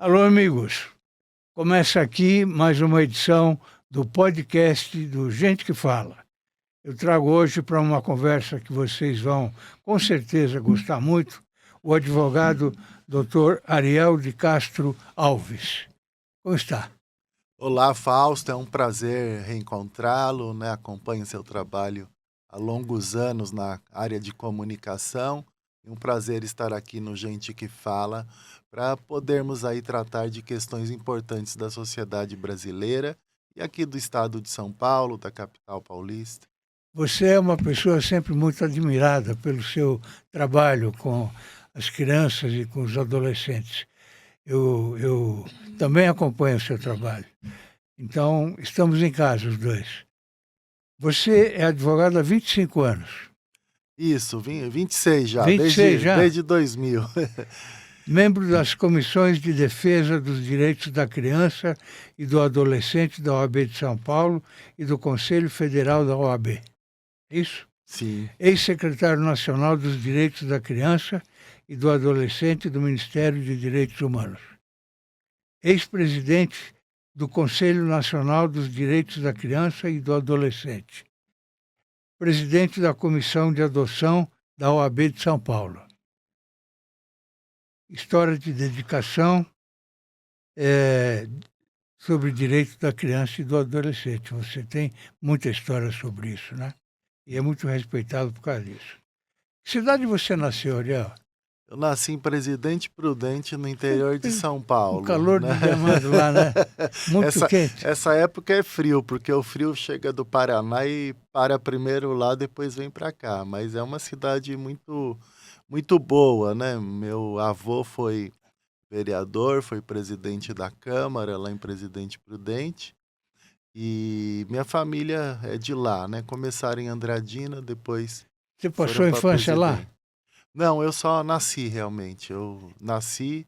Alô, amigos. Começa aqui mais uma edição do podcast do Gente que Fala. Eu trago hoje para uma conversa que vocês vão, com certeza, gostar muito, o advogado Dr. Ariel de Castro Alves. Como está? Olá, Fausto, é um prazer reencontrá-lo, né? Acompanho seu trabalho há longos anos na área de comunicação. É um prazer estar aqui no Gente que Fala para podermos aí tratar de questões importantes da sociedade brasileira e aqui do estado de São Paulo, da capital paulista. Você é uma pessoa sempre muito admirada pelo seu trabalho com as crianças e com os adolescentes. Eu também acompanho o seu trabalho. Então, estamos em casa, os dois. Você é advogado há 25 anos. Isso, 26 já, 26 já? desde 2000. Membro das comissões de defesa dos direitos da criança e do adolescente da OAB de São Paulo e do Conselho Federal da OAB. É isso? Sim. Ex-secretário nacional dos direitos da criança e do adolescente do Ministério de Direitos Humanos. Ex-presidente do Conselho Nacional dos Direitos da Criança e do Adolescente. Presidente da Comissão de Adoção da OAB de São Paulo. História de dedicação sobre o direito da criança e do adolescente. Você tem muita história sobre isso, né? E é muito respeitado por causa disso. Que cidade você nasceu, Ariel? Eu nasci em Presidente Prudente, no interior de São Paulo. O calor né? de Gramado lá, né? Muito quente. Essa época é frio, porque o frio chega do Paraná e para primeiro lá, depois vem para cá. Mas é uma cidade muito, muito boa, né? Meu avô foi vereador, foi presidente da Câmara lá em Presidente Prudente. E minha família é de lá, né? Começaram em Andradina, depois Você foram passou a para infância lá? Presidente. Não, eu só nasci realmente. Eu nasci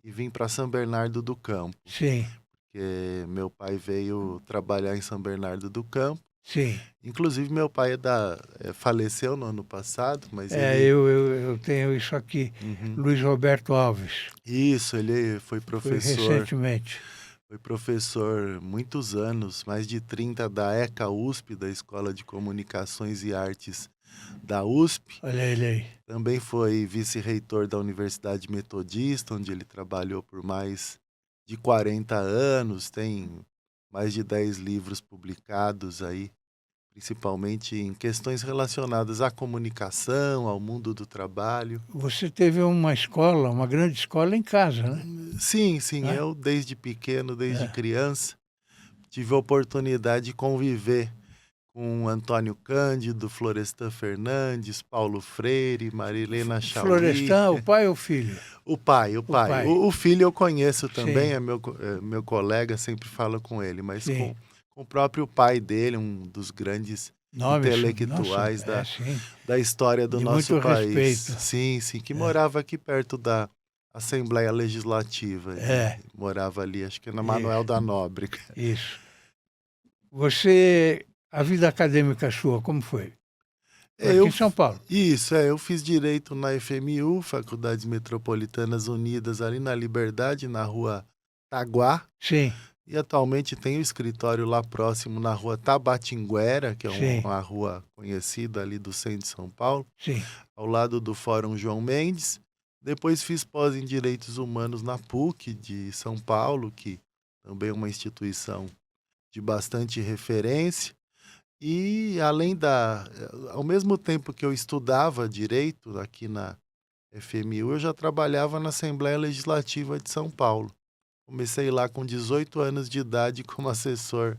e vim para São Bernardo do Campo, Sim, porque meu pai veio trabalhar em São Bernardo do Campo. sim. Inclusive, meu pai faleceu no ano passado, mas Eu tenho isso aqui. Uhum. Luiz Roberto Alves. Isso, ele foi Foi professor. recentemente. Foi professor muitos anos, mais de 30 da ECA USP, da Escola de Comunicações e Artes da USP. Olha ele aí. Também foi vice-reitor da Universidade Metodista, onde ele trabalhou por mais de 40 anos, tem mais de 10 livros publicados aí, principalmente em questões relacionadas à comunicação, ao mundo do trabalho. Você teve uma escola, uma grande escola em casa, né? Sim, É? eu desde pequeno, desde criança, tive a oportunidade de conviver com Antônio Cândido, Florestan Fernandes, Paulo Freire, Marilena Chaui. Florestan, o pai ou o filho? O pai. pai. O filho eu conheço também, Sim. é meu colega, sempre falo com ele, mas Sim. com o próprio pai dele, um dos grandes Nomes, intelectuais nossa, sim. da história do De nosso muito país. respeito. Sim, que morava aqui perto da Assembleia Legislativa. É. Morava ali, acho que na Manuel da Nóbrega. Isso. A vida acadêmica sua, como foi? Foi aqui em São Paulo. Isso, eu fiz Direito na FMU, Faculdades Metropolitanas Unidas, ali na Liberdade, na Rua Taguá. Sim. E atualmente tenho um escritório lá próximo, na Rua Tabatinguera, que é uma rua conhecida ali do centro de São Paulo. Sim. Ao lado do Fórum João Mendes. Depois fiz pós em Direitos Humanos na PUC de São Paulo, que também é uma instituição de bastante referência. E ao mesmo tempo que eu estudava Direito aqui na FMU, eu já trabalhava na Assembleia Legislativa de São Paulo. Comecei lá com 18 anos de idade como assessor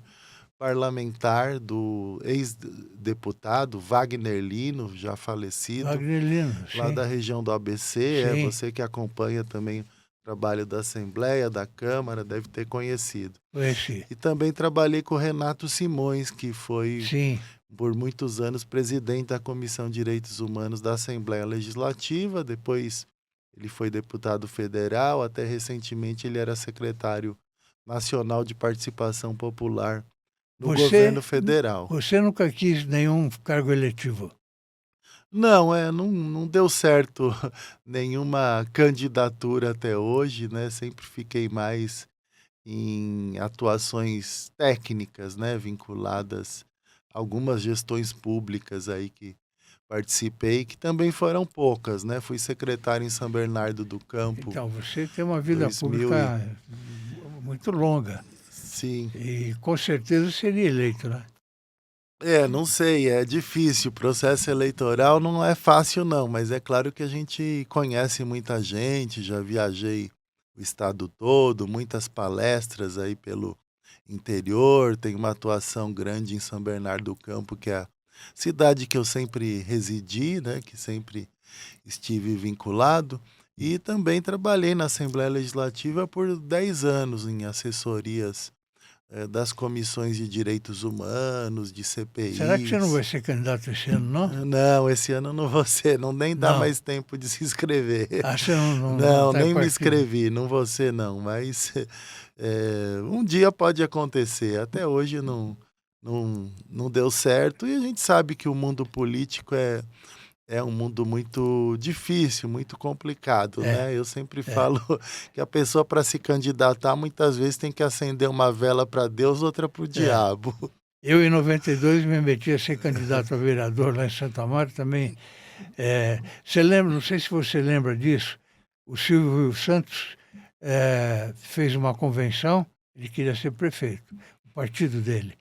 parlamentar do ex-deputado Wagner Lino, já falecido, Wagner Lino, lá sim. da região do ABC. Sim. Você que acompanha também o trabalho da Assembleia, da Câmara, deve ter conhecido. Conheci. E também trabalhei com o Renato Simões, que foi, Sim. por muitos anos, presidente da Comissão de Direitos Humanos da Assembleia Legislativa. Depois ele foi deputado federal, até recentemente ele era secretário nacional de participação popular no governo federal. Você nunca quis nenhum cargo eletivo? Não, não deu certo nenhuma candidatura até hoje, né, sempre fiquei mais em atuações técnicas, né, vinculadas a algumas gestões públicas aí que participei, que também foram poucas, né, fui secretário em São Bernardo do Campo, Então, você tem uma vida 2000 e pública muito longa sim. e com certeza seria eleito, né? Não sei, é difícil. O processo eleitoral não é fácil, não, mas é claro que a gente conhece muita gente, já viajei o estado todo, muitas palestras aí pelo interior, tenho uma atuação grande em São Bernardo do Campo, que é a cidade que eu sempre residi, né, que sempre estive vinculado, e também trabalhei na Assembleia Legislativa por 10 anos em assessorias das comissões de direitos humanos, de Será que você não vai CPIs. ser candidato esse ano, não? Não, esse ano não vou ser, não nem dá Não. mais tempo de se inscrever. Ah, você não Não, está em nem me partido. inscrevi, não vou ser não, mas um dia pode acontecer. Até hoje não deu certo e a gente sabe que o mundo político é um mundo muito difícil, muito complicado, É, né? Eu sempre é. falo que a pessoa para se candidatar muitas vezes tem que acender uma vela para Deus, outra para o É. diabo. Eu, em 92, me meti a ser candidato a vereador lá em Santa Marta também. Você lembra, não sei se você lembra disso, o Silvio Santos fez uma convenção, ele queria ser prefeito, o partido dele.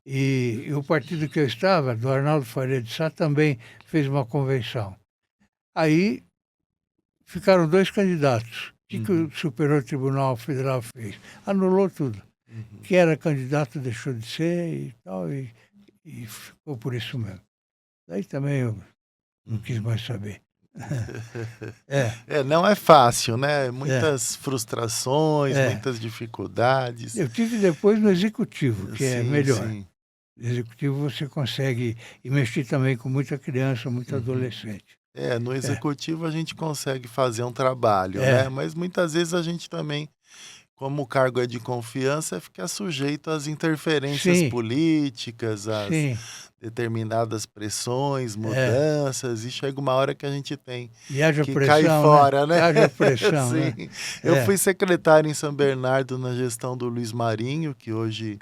E o partido que eu estava, do Arnaldo Faria de Sá, também fez uma convenção. Aí ficaram dois candidatos. O que o Uhum, Superior Tribunal Federal fez? Anulou tudo. uhum. Quem era candidato deixou de ser e tal, e ficou por isso mesmo. Daí também eu não quis Uhum. mais saber. É, Não é fácil, né? é, Muitas frustrações, é. muitas dificuldades. Eu tive depois no executivo, que é Sim, melhor. sim. No executivo você consegue investir também com muita criança, muito Uhum. adolescente. No É, executivo a gente consegue fazer um trabalho, né? é, Mas muitas vezes a gente também, como o cargo é de confiança, fica sujeito às interferências sim, políticas, às sim, determinadas pressões, é. mudanças, e chega uma hora que a gente tem E haja que cair pressão, né? fora, né? Haja pressão, Sim. né? Eu É, fui secretário em São Bernardo na gestão do Luiz Marinho, que hoje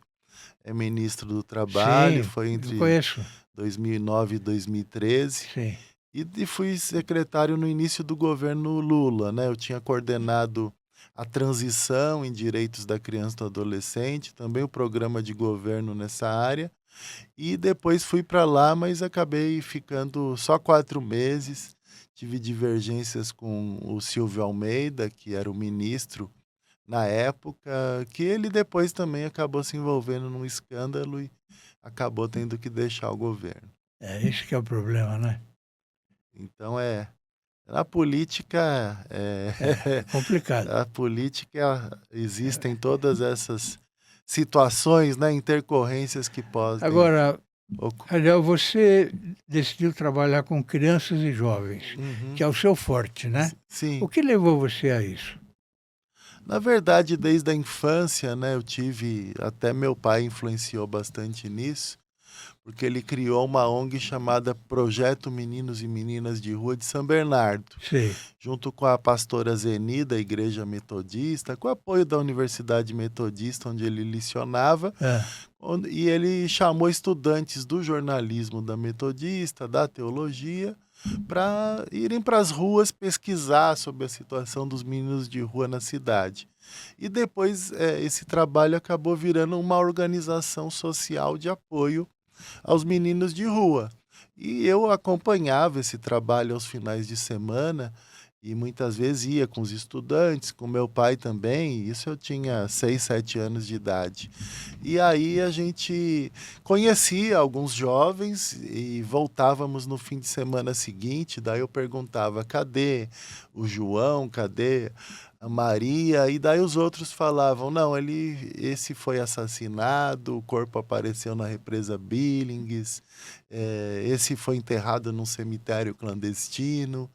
é ministro do Trabalho, sim, foi eu entre conheço. 2009 e 2013. Sim. E fui secretário no início do governo Lula, né? Eu tinha coordenado a transição em direitos da criança e do adolescente, também o programa de governo nessa área. E depois fui para lá, mas acabei ficando só 4 meses. Tive divergências com o Silvio Almeida, que era o ministro na época, que ele depois também acabou se envolvendo num escândalo e acabou tendo que deixar o governo. É, esse que é o problema, né? Então na política, É complicado. a política existem todas essas situações, né, intercorrências que podem Agora, oco Ariel, você decidiu trabalhar com crianças e jovens, que Uhum. é o seu forte, né? O Sim. que levou você a isso? Na verdade, desde a infância, né, eu tive até meu pai influenciou bastante nisso, porque ele criou uma ONG chamada Projeto Meninos e Meninas de Rua de São Bernardo. Sei. Junto com a pastora Zeni, da Igreja Metodista, com o apoio da Universidade Metodista, onde ele licionava, É, e ele chamou estudantes do jornalismo da Metodista, da teologia, para irem para as ruas pesquisar sobre a situação dos meninos de rua na cidade. E depois esse trabalho acabou virando uma organização social de apoio aos meninos de rua. E eu acompanhava esse trabalho aos finais de semana e muitas vezes ia com os estudantes, com meu pai também, isso eu tinha 6, 7 anos de idade. E aí a gente conhecia alguns jovens e voltávamos no fim de semana seguinte, daí eu perguntava, cadê o João, cadê a Maria? E daí os outros falavam, não, esse foi assassinado, o corpo apareceu na represa Billings, esse foi enterrado num cemitério clandestino.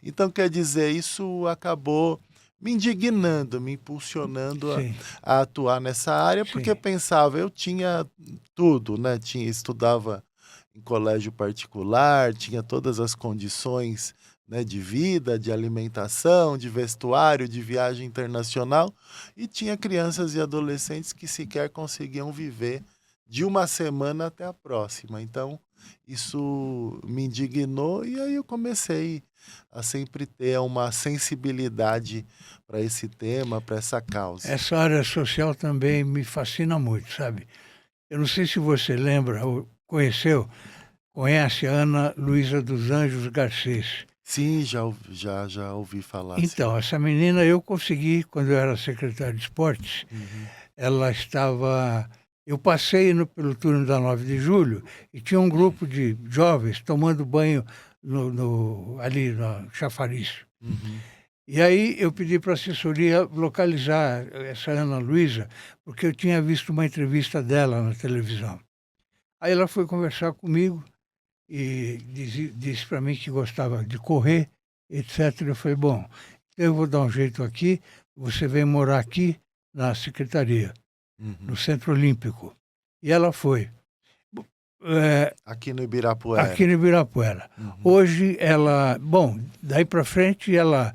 Então, quer dizer, isso acabou me indignando, me impulsionando sim, a atuar nessa área, porque sim. pensava, eu tinha tudo, né? Estudava em colégio particular, tinha todas as condições, né, de vida, de alimentação, de vestuário, de viagem internacional, e tinha crianças e adolescentes que sequer conseguiam viver de uma semana até a próxima. Então, isso me indignou e aí eu comecei a sempre ter uma sensibilidade para esse tema, para essa causa. Essa área social também me fascina muito, sabe? Eu não sei se você lembra ou conhece a Ana Luísa dos Anjos Garcês. Sim, já ouvi falar, sim. Então, essa menina eu consegui, quando eu era secretário de esportes, Uhum, ela estava. Eu passei pelo turno da 9 de julho e tinha um grupo de jovens tomando banho ali no chafariz. uhum, E aí eu pedi para a assessoria localizar essa Ana Luísa, porque eu tinha visto uma entrevista dela na televisão. Aí ela foi conversar comigo e disse para mim que gostava de correr, etc. Eu falei, bom, eu vou dar um jeito aqui, você vem morar aqui na secretaria, no uhum. Centro Olímpico. E ela foi. Aqui no Ibirapuera. Aqui no Ibirapuera. Uhum, Hoje ela, bom, daí para frente ela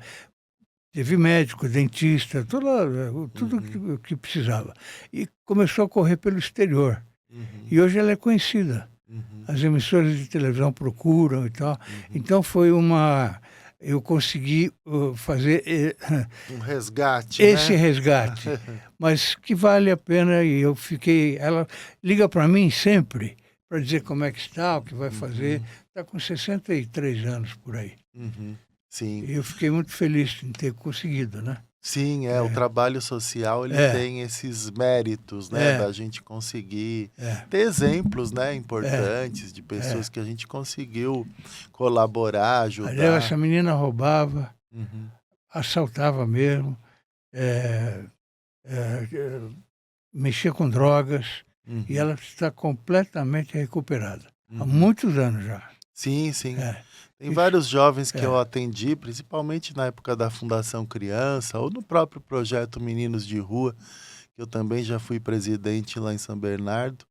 teve médico, dentista, tudo uhum, que precisava. E começou a correr pelo exterior. uhum, E hoje ela é conhecida. uhum, As emissoras de televisão procuram e tal. uhum. Então foi uma. Eu consegui fazer Um resgate, esse né? resgate, mas que vale a pena. E eu fiquei. Ela liga para mim sempre para dizer como é que está, o que vai fazer. Uhum, Está com 63 anos por aí. uhum. Sim. E eu fiquei muito feliz em ter conseguido, né? Sim, o trabalho social ele É, tem esses méritos, né, é, da gente conseguir é, ter exemplos, né, é, importantes de pessoas é. que a gente conseguiu colaborar, Aliás, ajudar. essa menina roubava, Uhum, assaltava mesmo, é, é, mexia com drogas e uhum, ela está completamente recuperada. Há uhum. muitos anos já. Sim, sim. É, Tem isso, vários jovens que eu é, atendi, principalmente na época da Fundação Criança ou no próprio projeto Meninos de Rua, que eu também já fui presidente lá em São Bernardo.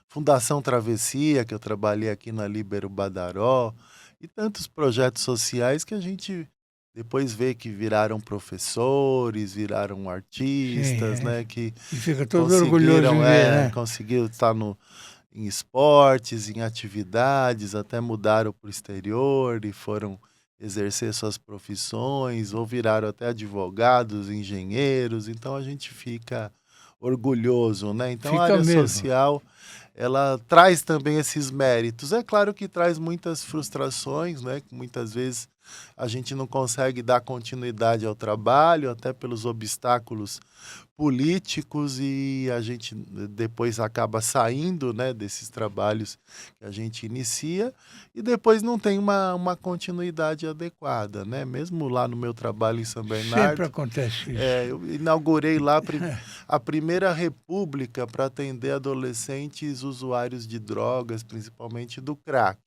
Fundação Travessia, que eu trabalhei aqui na Líbero Badaró, e tantos projetos sociais que a gente depois vê que viraram professores, viraram sim. artistas, É. né, que E fica todo orgulhoso conseguiram, em ver, né? conseguiu estar no em esportes, em atividades, até mudaram para o exterior e foram exercer suas profissões, ou viraram até advogados, engenheiros, então a gente fica orgulhoso, né? Então a Fica área mesmo. social, ela traz também esses méritos. É claro que traz muitas frustrações, né? Que muitas vezes a gente não consegue dar continuidade ao trabalho, até pelos obstáculos políticos e a gente depois acaba saindo, né, desses trabalhos que a gente inicia e depois não tem uma continuidade adequada, né? Mesmo lá no meu trabalho em São Sempre Bernardo, acontece isso. eu inaugurei lá a primeira república para atender adolescentes usuários de drogas, principalmente do crack.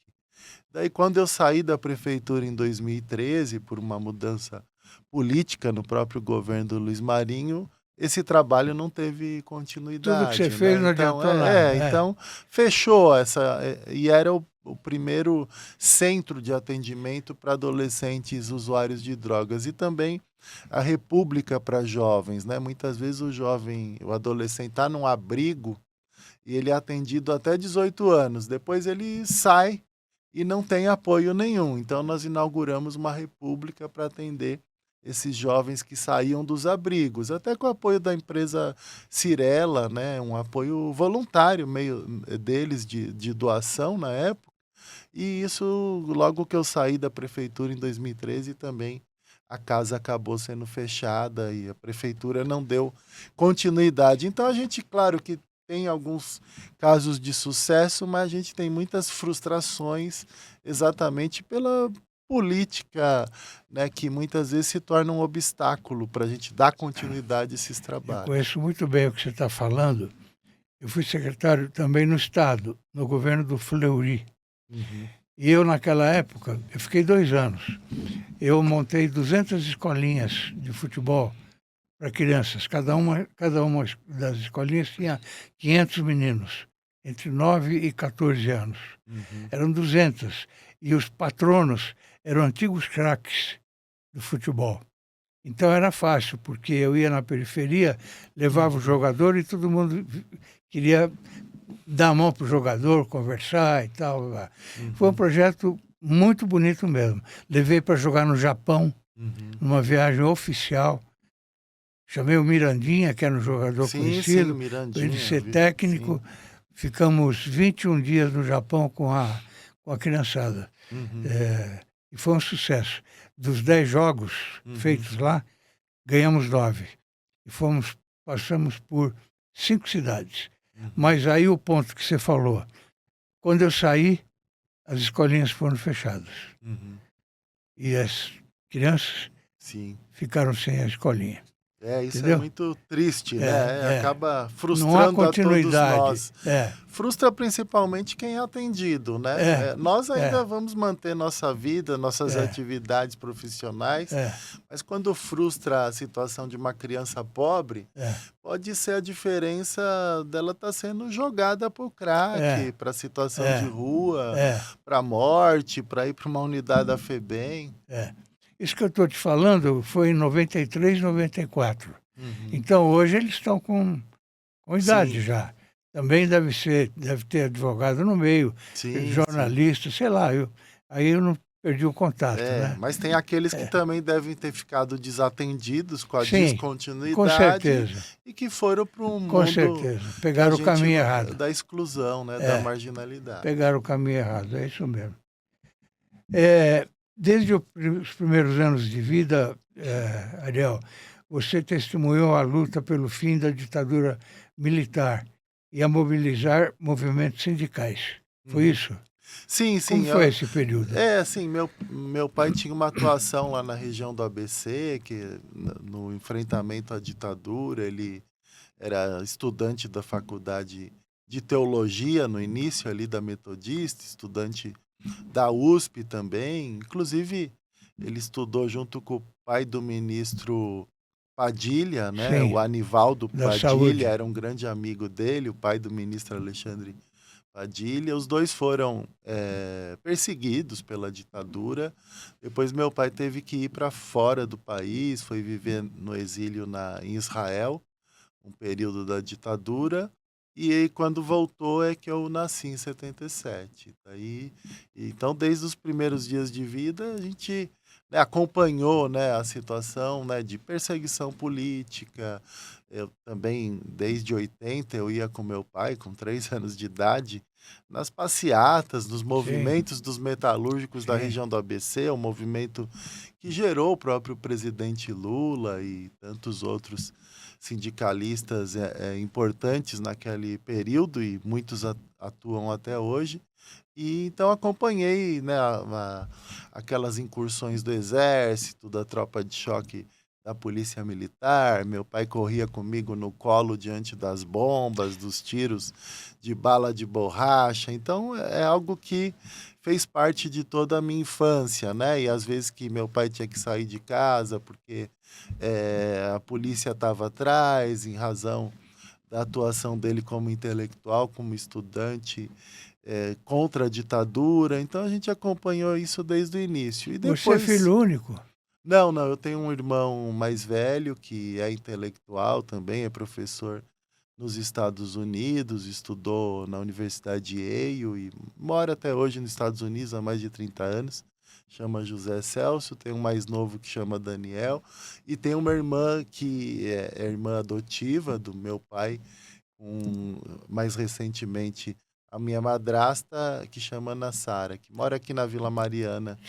Daí, quando eu saí da prefeitura em 2013, por uma mudança política no próprio governo do Luiz Marinho, esse trabalho não teve Tudo que você continuidade, fez né? não Então, adiantou nada. É. então fechou essa, e era o primeiro centro de atendimento para adolescentes usuários de drogas e também a república para jovens, né? Muitas vezes o jovem, o adolescente está num abrigo e ele é atendido até 18 anos. Depois ele sai e não tem apoio nenhum. Então nós inauguramos uma república para atender esses jovens que saíam dos abrigos, até com o apoio da empresa Cirela, né, um apoio voluntário meio deles de doação na época. E isso, logo que eu saí da prefeitura em 2013, também a casa acabou sendo fechada e a prefeitura não deu continuidade. Então a gente, claro que tem alguns casos de sucesso, mas a gente tem muitas frustrações exatamente pela política, né, que muitas vezes se torna um obstáculo para a gente dar continuidade a esses Eu trabalhos. conheço muito bem o que você está falando. Eu fui secretário também no Estado, no governo do Fleury. Uhum, E eu, naquela época, eu fiquei 2 anos. Eu montei 200 escolinhas de futebol para crianças. Cada uma das escolinhas tinha 500 meninos. entre 9 e 14 anos. Uhum. Eram 200. E os patronos eram antigos craques do futebol. Então era fácil, porque eu ia na periferia, levava o jogador e todo mundo queria dar a mão para o jogador, conversar e tal. Foi um projeto muito bonito mesmo. Levei para jogar no Japão, numa viagem oficial. Chamei o Mirandinha, que era um jogador Sim, conhecido, Mirandinha, para ele ser técnico. sim. Ficamos 21 dias no Japão com a criançada. E foi um sucesso. Dos 10 jogos feitos lá, ganhamos 9. E passamos por 5 cidades. Mas aí o ponto que você falou, quando eu saí, as escolinhas foram fechadas. E as crianças ficaram sem a escolinha. Isso entendeu? é muito triste, né? Acaba frustrando Não há a todos continuidade. nós. Frustra principalmente quem é atendido, né? Nós ainda vamos manter nossa vida, nossas atividades profissionais, mas quando frustra a situação de uma criança pobre, pode ser a diferença dela estar sendo jogada para o crack, para a situação de rua, para a morte, para ir para uma unidade da FEBEM. Isso que eu estou te falando foi em 93, 94. Então, hoje eles estão com idade já. Também deve ter advogado no meio, jornalista, sei lá. Aí eu não perdi o contato, né? Mas tem aqueles que também devem ter ficado desatendidos com a Sim, descontinuidade. Com certeza. E que foram para um mundo... Com certeza. Pegaram o caminho errado. Da exclusão, né? Da marginalidade. Pegaram o caminho errado, é isso mesmo. Desde os primeiros anos de vida, Ariel, você testemunhou a luta pelo fim da ditadura militar e a mobilizar movimentos sindicais. Foi isso? Sim. Como foi esse período? Meu pai tinha uma atuação lá na região do ABC, que no enfrentamento à ditadura, ele era estudante da faculdade de teologia no início ali da Metodista, estudante da USP também. Inclusive, ele estudou junto com o pai do ministro Padilha, né? O Anivaldo Padilha era um grande amigo dele, o pai do ministro Alexandre Padilha. Os dois foram perseguidos pela ditadura. Depois meu pai teve que ir para fora do país, foi viver no exílio em Israel, um período da ditadura. E aí, quando voltou, é que eu nasci em 77. Então, desde os primeiros dias de vida, a gente acompanhou, né, a situação, né, de perseguição política. Eu também, desde 80, eu ia com meu pai, com 3 anos de idade, nas passeatas, nos movimentos dos metalúrgicos da região do ABC, um movimento que gerou o próprio presidente Lula e tantos outros sindicalistas importantes naquele período, e muitos atuam até hoje. E então acompanhei, né, aquelas incursões do Exército, da tropa de choque da Polícia Militar. Meu pai corria comigo no colo diante das bombas, dos tiros de bala de borracha. Então é algo que fez parte de toda a minha infância, né? E às vezes que meu pai tinha que sair de casa porque a polícia estava atrás, em razão da atuação dele como intelectual, como estudante, contra a ditadura. Então a gente acompanhou isso desde o início. E depois... Você é filho único? Não, eu tenho um irmão mais velho que é intelectual também, é professor nos Estados Unidos, estudou na Universidade de Yale e mora até hoje nos Estados Unidos há mais de 30 anos. Chama José Celso. Tem um mais novo que chama Daniel. E tem uma irmã que é irmã adotiva do meu pai, mais recentemente a minha madrasta, que chama Ana Sara, que mora aqui na Vila Mariana,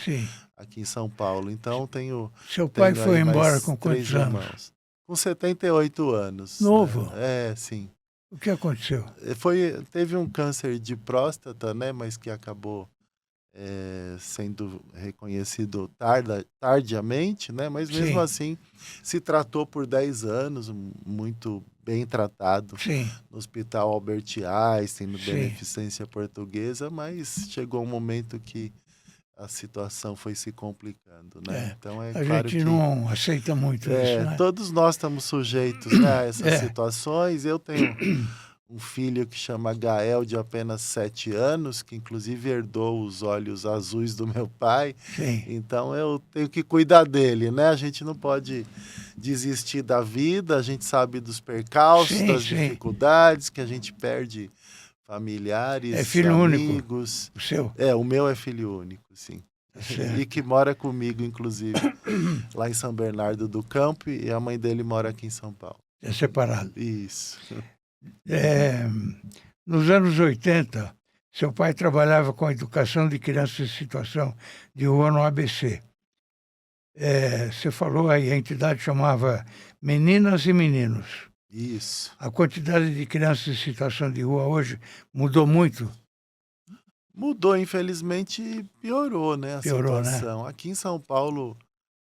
aqui em São Paulo. Então Seu pai foi embora com quantos anos? Irmãos. Com 78 anos. Novo? Né? Sim. O que aconteceu? Teve um câncer de próstata, né? Mas que acabou sendo reconhecido tardiamente, né? Mas mesmo assim se tratou por 10 anos, muito bem tratado no Hospital Albert Einstein, no Beneficência Portuguesa, mas chegou um momento que a situação foi se complicando, né? Então a claro gente que não aceita muito isso, né? Todos nós estamos sujeitos, né, a essas situações. Eu tenho um filho que chama Gael, de apenas 7 anos, que inclusive herdou os olhos azuis do meu pai. Sim. Então eu tenho que cuidar dele, né? A gente não pode desistir da vida, a gente sabe dos percalços, Sim, das sim. dificuldades, que a gente perde familiares, É filho único, amigos. o seu? O meu é filho único, sim. Tá certo. E que mora comigo, inclusive, lá em São Bernardo do Campo, e a mãe dele mora aqui em São Paulo. É separado. Isso. Nos anos 80, seu pai trabalhava com a educação de crianças em situação de rua no ABC. Você falou aí, a entidade chamava Meninas e Meninos. Isso. A quantidade de crianças em situação de rua hoje mudou muito? Mudou, infelizmente, piorou, né, a Piorou, né? situação. Aqui em São Paulo,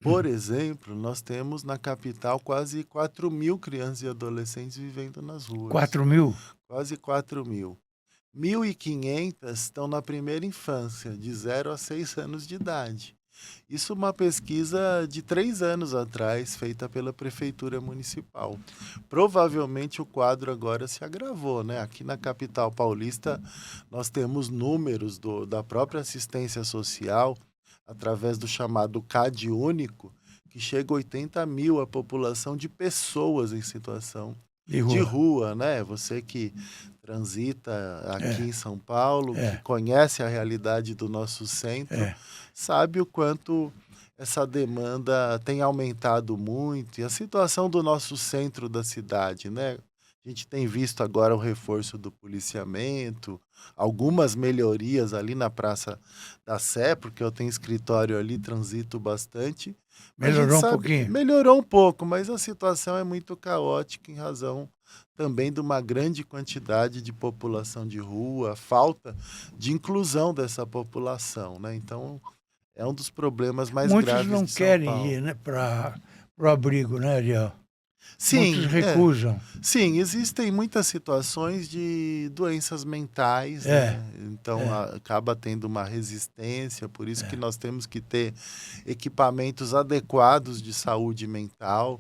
por exemplo, nós temos na capital quase 4.000 crianças e adolescentes vivendo nas ruas. 4.000? Quase 4.000. 1.500 estão na primeira infância, de 0 a 6 anos de idade. Isso é uma pesquisa de 3 anos atrás, feita pela Prefeitura Municipal. Provavelmente o quadro agora se agravou, né? Aqui na capital paulista, nós temos números da própria assistência social, através do chamado CAD único, que chega a 80.000 a população de pessoas em situação de rua, né? Você que transita aqui em São Paulo, que conhece a realidade do nosso centro, sabe o quanto essa demanda tem aumentado muito. E a situação do nosso centro da cidade, né? A gente tem visto agora o reforço do policiamento, algumas melhorias ali na Praça da Sé, porque eu tenho escritório ali, transito bastante. Melhorou um pouquinho? Melhorou um pouco, mas a situação é muito caótica em razão também de uma grande quantidade de população de rua, falta de inclusão dessa população, né? Então, é um dos problemas mais graves de São Paulo. Muitos não querem ir, né, para o abrigo, né, Ariel? Sim, muitos recusam. Sim, existem muitas situações de doenças mentais, né? Então acaba tendo uma resistência, por isso que nós temos que ter equipamentos adequados de saúde mental,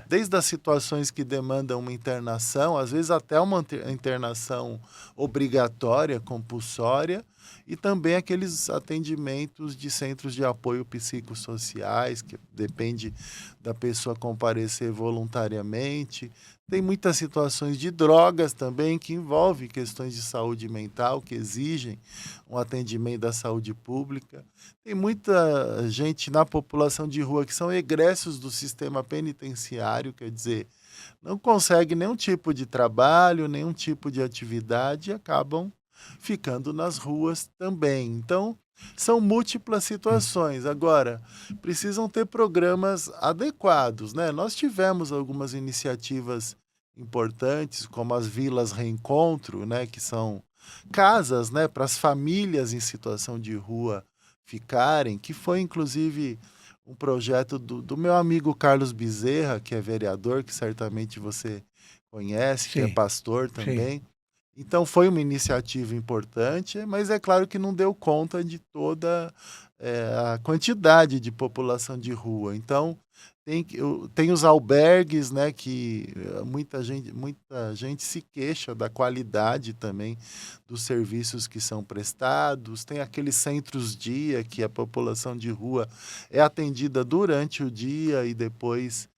desde as situações que demandam uma internação, às vezes até uma internação obrigatória, compulsória, e também aqueles atendimentos de centros de apoio psicossociais, que depende da pessoa comparecer voluntariamente. Tem muitas situações de drogas também que envolvem questões de saúde mental, que exigem um atendimento da saúde pública. Tem muita gente na população de rua que são egressos do sistema penitenciário, quer dizer, não consegue nenhum tipo de trabalho, nenhum tipo de atividade e acabam ficando nas ruas também. Então, são múltiplas situações. Agora, precisam ter programas adequados, né? Nós tivemos algumas iniciativas importantes, como as Vilas Reencontro, né? Que são casas, né? Para as famílias em situação de rua ficarem, que foi, inclusive, um projeto do meu amigo Carlos Bezerra, que é vereador, que certamente você conhece, que é pastor também. Sim. Então, foi uma iniciativa importante, mas é claro que não deu conta de toda a quantidade de população de rua. Então, tem os albergues, né, que muita gente se queixa da qualidade também dos serviços que são prestados. Tem aqueles centros-dia que a população de rua é atendida durante o dia e depois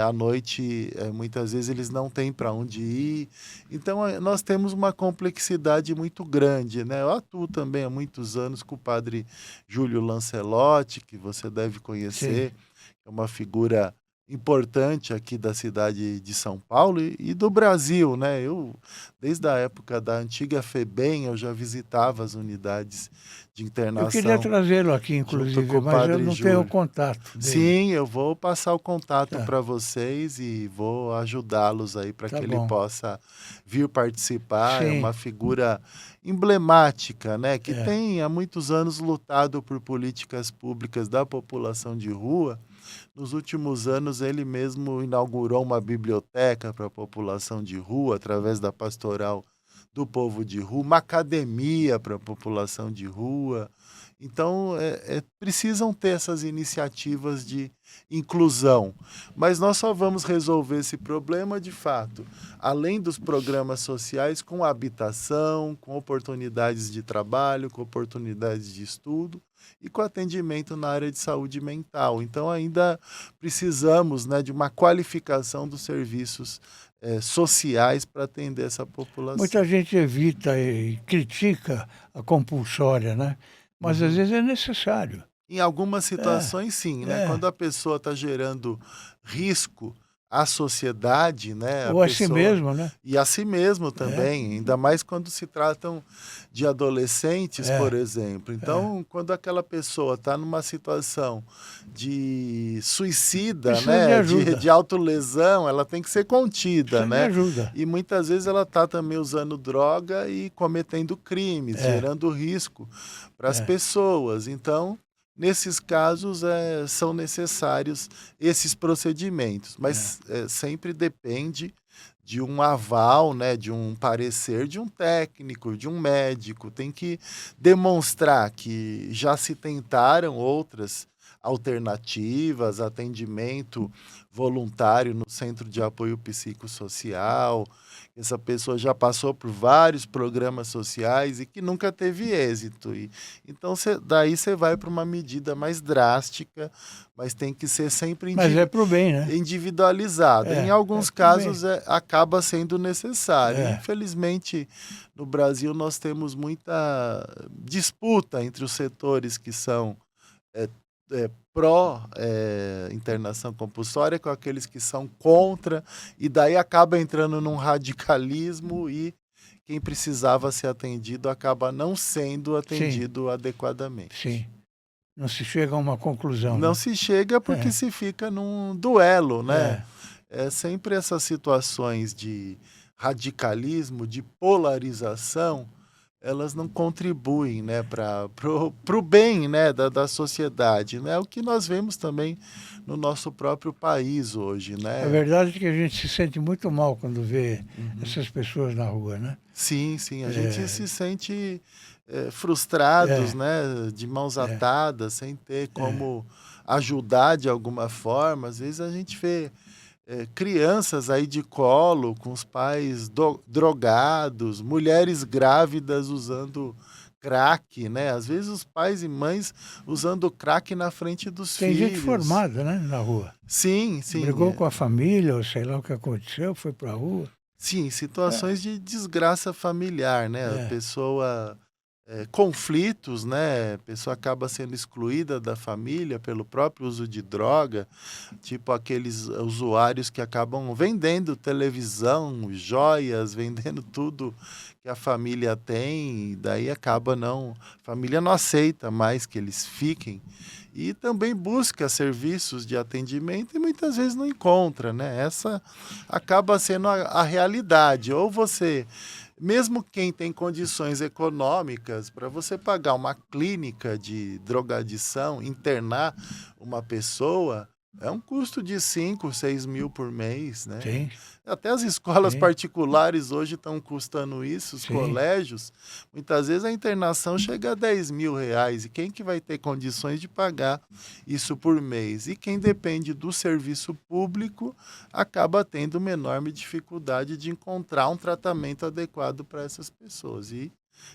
à noite, muitas vezes eles não têm para onde ir. Então, nós temos uma complexidade muito grande, né? Eu atuo também há muitos anos com o padre Júlio Lancelotti, que você deve conhecer, é uma figura importante aqui da cidade de São Paulo e do Brasil, né? Desde a época da antiga FEBEM, eu já visitava as unidades de internação. Eu queria trazê-lo aqui, inclusive, mas eu não tenho o contato dele. Sim, eu vou passar o contato para vocês e vou ajudá-los aí para que ele possa vir participar. É uma figura emblemática, né? Que tem há muitos anos lutado por políticas públicas da população de rua. Nos últimos anos, ele mesmo inaugurou uma biblioteca para a população de rua, através da Pastoral do Povo de Rua, uma academia para a população de rua. Então, precisam ter essas iniciativas de inclusão. Mas nós só vamos resolver esse problema, de fato, além dos programas sociais, com habitação, com oportunidades de trabalho, com oportunidades de estudo e com atendimento na área de saúde mental. Então, ainda precisamos, né, de uma qualificação dos serviços sociais para atender essa população. Muita gente evita e critica a compulsória, né? Mas às vezes é necessário. Em algumas situações, sim, né? é. Quando a pessoa está gerando risco à sociedade, né? Ou a si mesmo, né? E a si mesmo também, ainda mais quando se tratam de adolescentes, por exemplo. Então, quando aquela pessoa está numa situação de suicida, Precisa né? de ajuda. De autolesão, ela tem que ser contida, Precisa né? de ajuda. E muitas vezes ela está também usando droga e cometendo crimes, gerando risco para as pessoas. Então, nesses casos, são necessários esses procedimentos, mas sempre depende de um aval, né, de um parecer de um técnico, de um médico. Tem que demonstrar que já se tentaram outras alternativas, atendimento voluntário no Centro de Apoio Psicossocial. Essa pessoa já passou por vários programas sociais e que nunca teve êxito. Então, daí você vai para uma medida mais drástica, mas tem que ser sempre Mas é para o bem, né? individualizado. Em alguns casos acaba sendo necessário. Infelizmente, no Brasil, nós temos muita disputa entre os setores que são pró-internação compulsória com aqueles que são contra, e daí acaba entrando num radicalismo e quem precisava ser atendido acaba não sendo atendido adequadamente. Sim. Não se chega a uma conclusão. Não né? se chega porque se fica num duelo, né? É sempre essas situações de radicalismo, de polarização, elas não contribuem, né, para o bem, né, da sociedade, né? O que nós vemos também no nosso próprio país hoje, né? A verdade é que a gente se sente muito mal quando vê essas pessoas na rua, né? Sim, a gente se sente frustrados, né, de mãos atadas, sem ter como ajudar de alguma forma. Às vezes a gente vê crianças aí de colo, com os pais drogados, mulheres grávidas usando crack, né? Às vezes os pais e mães usando crack na frente dos Tem filhos. gente formada, né, na rua. Sim. Brigou com a família, ou sei lá o que aconteceu, foi para a rua. Sim, situações de desgraça familiar, né? A pessoa... conflitos, né? A pessoa acaba sendo excluída da família pelo próprio uso de droga, tipo aqueles usuários que acabam vendendo televisão, joias, vendendo tudo que a família tem, e daí a família não aceita mais que eles fiquem, e também busca serviços de atendimento e muitas vezes não encontra, né? Essa acaba sendo a realidade. Ou você... Mesmo quem tem condições econômicas, para você pagar uma clínica de drogadição, internar uma pessoa, é um custo de 5, 6 mil por mês, né? Sim. Até as escolas particulares hoje estão custando isso, os colégios. Muitas vezes a internação chega a 10 mil reais. E quem que vai ter condições de pagar isso por mês? E quem depende do serviço público acaba tendo uma enorme dificuldade de encontrar um tratamento adequado para essas pessoas. E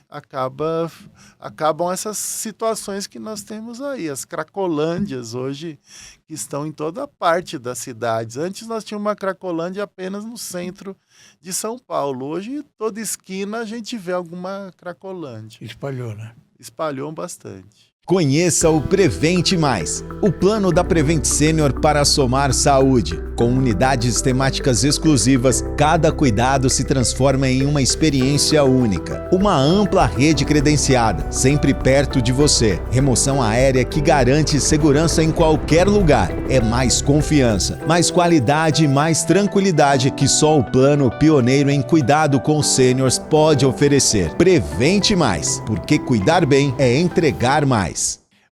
acabam essas situações que nós temos aí, as cracolândias hoje, que estão em toda parte das cidades. Antes nós tínhamos uma cracolândia apenas no centro de São Paulo. Hoje, toda esquina a gente vê alguma cracolândia. Espalhou, né? Espalhou bastante. Conheça o Prevente Mais, o plano da Prevent Senior para somar saúde. Com unidades temáticas exclusivas, cada cuidado se transforma em uma experiência única. Uma ampla rede credenciada, sempre perto de você. Remoção aérea que garante segurança em qualquer lugar. É mais confiança, mais qualidade e mais tranquilidade que só o plano pioneiro em cuidado com os sêniors pode oferecer. Prevente Mais, porque cuidar bem é entregar mais.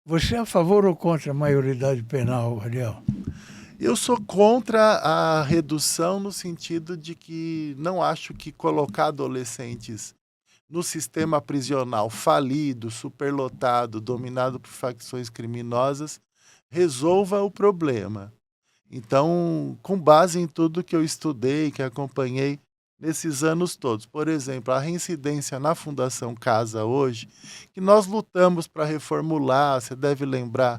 Você é a favor ou contra a maioridade penal, Ariel? Eu sou contra a redução no sentido de que não acho que colocar adolescentes no sistema prisional falido, superlotado, dominado por facções criminosas, resolva o problema. Então, com base em tudo que eu estudei, que acompanhei nesses anos todos, por exemplo, a reincidência na Fundação Casa hoje, que nós lutamos para reformular, você deve lembrar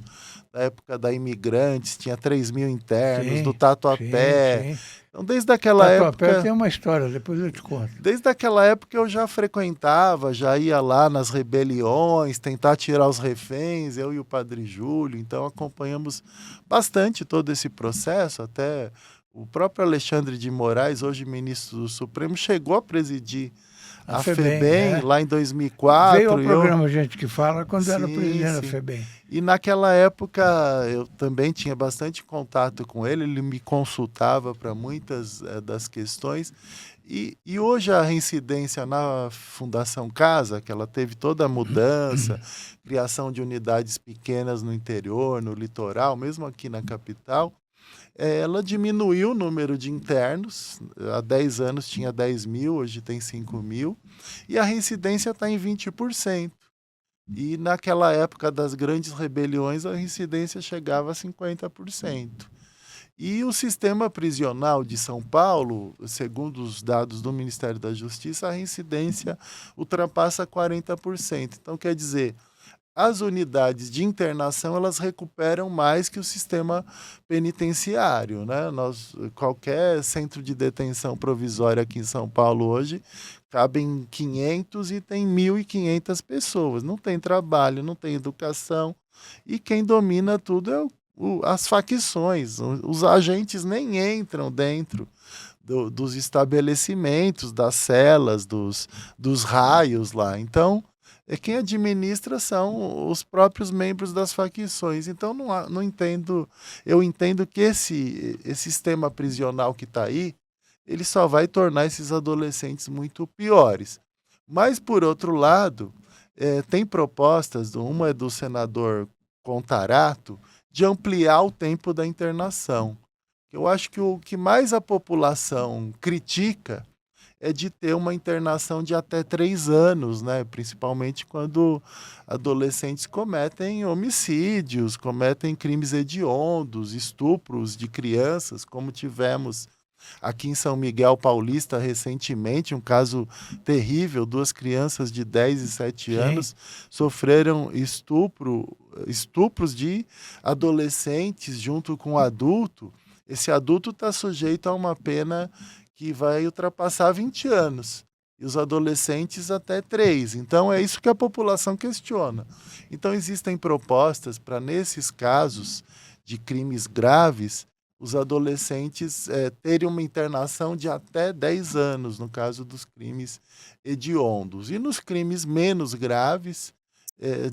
da época da Imigrantes, tinha 3.000 internos, Sim, do Tatuapé. sim. Então, desde aquela Tatuapé época... tem uma história, depois eu te conto. Desde aquela época eu já frequentava, já ia lá nas rebeliões, tentar tirar os reféns, eu e o Padre Júlio, então acompanhamos bastante todo esse processo, até o próprio Alexandre de Moraes, hoje ministro do Supremo, chegou a presidir a FEBEM lá em 2004. Veio ao programa Gente que Fala quando era presidente da sim. FEBEM. E naquela época eu também tinha bastante contato com ele me consultava para muitas das questões. E hoje a reincidência na Fundação Casa, que ela teve toda a mudança, criação de unidades pequenas no interior, no litoral, mesmo aqui na capital, ela diminuiu o número de internos. Há 10 anos tinha 10.000, hoje tem 5.000, e a reincidência está em 20%. E naquela época das grandes rebeliões, a reincidência chegava a 50%. E o sistema prisional de São Paulo, segundo os dados do Ministério da Justiça, a reincidência ultrapassa 40%. Então, quer dizer, as unidades de internação elas recuperam mais que o sistema penitenciário, né? Qualquer centro de detenção provisória aqui em São Paulo hoje cabem 500 e tem 1.500 pessoas. Não tem trabalho, não tem educação e quem domina tudo é as facções. Os agentes nem entram dentro dos estabelecimentos, das celas, dos raios lá. Então, quem administra são os próprios membros das facções. Então, não entendo. Eu entendo que esse sistema prisional que está aí, ele só vai tornar esses adolescentes muito piores. Mas, por outro lado, tem propostas, uma é do senador Contarato, de ampliar o tempo da internação. Eu acho que o que mais a população critica é de ter uma internação de até 3 anos, né? Principalmente quando adolescentes cometem homicídios, cometem crimes hediondos, estupros de crianças, como tivemos aqui em São Miguel Paulista recentemente, um caso terrível, 2 crianças de 10 e 7 anos sofreram estupros de adolescentes junto com adulto. Esse adulto está sujeito a uma pena que vai ultrapassar 20 anos, e os adolescentes até 3. Então, é isso que a população questiona. Então, existem propostas para, nesses casos de crimes graves, os adolescentes terem uma internação de até 10 anos, no caso dos crimes hediondos. E nos crimes menos graves,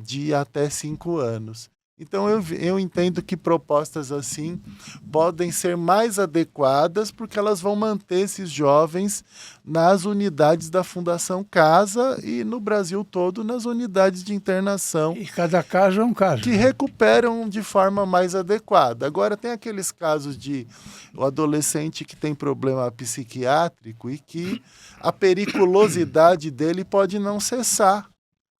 de até 5 anos. Então, eu entendo que propostas assim podem ser mais adequadas porque elas vão manter esses jovens nas unidades da Fundação Casa e no Brasil todo nas unidades de internação. E cada caso é um caso. Que recuperam de forma mais adequada. Agora, tem aqueles casos de o adolescente que tem problema psiquiátrico e que a periculosidade dele pode não cessar.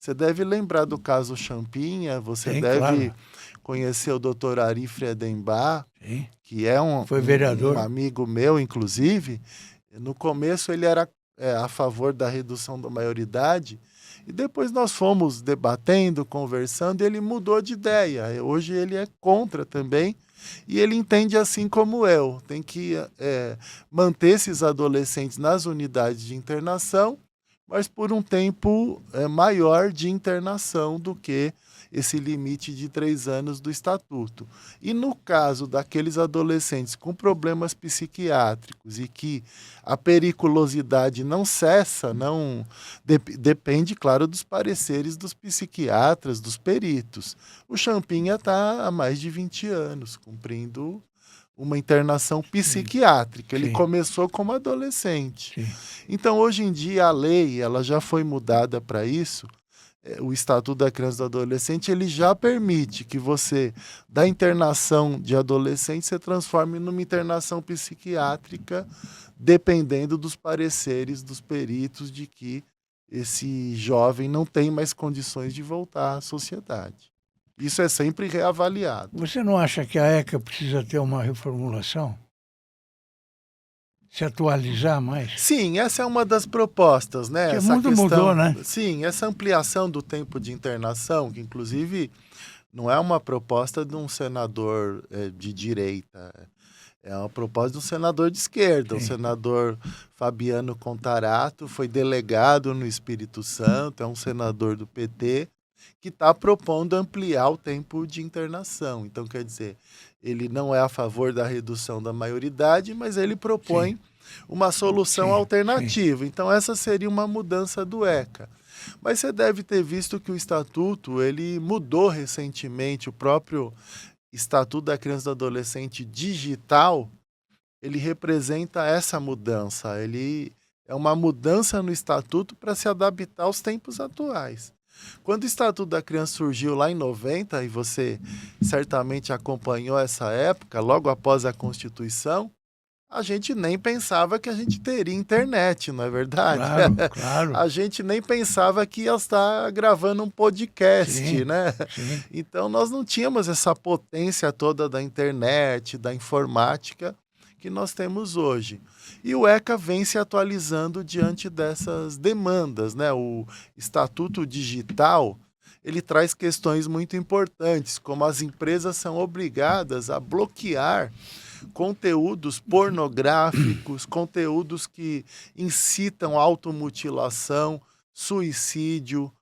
Você deve lembrar do caso Champinha, você deve conhecer o Dr. Ari Friedenbach, que é foi vereador. Um amigo meu, inclusive. No começo ele era a favor da redução da maioridade, e depois nós fomos debatendo, conversando, e ele mudou de ideia. Hoje ele é contra também, e ele entende assim como eu. Tem que manter esses adolescentes nas unidades de internação, mas por um tempo maior de internação do que esse limite de 3 anos do Estatuto. E no caso daqueles adolescentes com problemas psiquiátricos e que a periculosidade não cessa, depende, claro, dos pareceres dos psiquiatras, dos peritos. O Champinha está há mais de 20 anos, cumprindo uma internação psiquiátrica. Ele começou como adolescente. Então, hoje em dia, a lei ela já foi mudada para isso. O Estatuto da Criança e do Adolescente ele já permite que você, da internação de adolescente, se transforme numa internação psiquiátrica, dependendo dos pareceres dos peritos de que esse jovem não tem mais condições de voltar à sociedade. Isso é sempre reavaliado. Você não acha que a ECA precisa ter uma reformulação? Se atualizar mais? Sim, essa é uma das propostas, né? Porque o mundo mudou, né? Sim, essa ampliação do tempo de internação, que inclusive não é uma proposta de um senador de direita, é uma proposta de um senador de esquerda. Sim. O senador Fabiano Contarato foi delegado no Espírito Santo, é um senador do PT, que está propondo ampliar o tempo de internação. Então, quer dizer, ele não é a favor da redução da maioridade, mas ele propõe uma solução alternativa. Então, essa seria uma mudança do ECA. Mas você deve ter visto que o Estatuto ele mudou recentemente, o próprio Estatuto da Criança e do Adolescente digital, ele representa essa mudança. Ele é uma mudança no Estatuto para se adaptar aos tempos atuais. Quando o Estatuto da Criança surgiu lá em 90, e você certamente acompanhou essa época, logo após a Constituição, a gente nem pensava que a gente teria internet, não é verdade? Claro, claro. A gente nem pensava que ia estar gravando um podcast, sim, né? Sim. Então nós não tínhamos essa potência toda da internet, da informática que nós temos hoje. E o ECA vem se atualizando diante dessas demandas, né? O Estatuto Digital, ele traz questões muito importantes, como as empresas são obrigadas a bloquear conteúdos pornográficos, conteúdos que incitam automutilação, suicídio,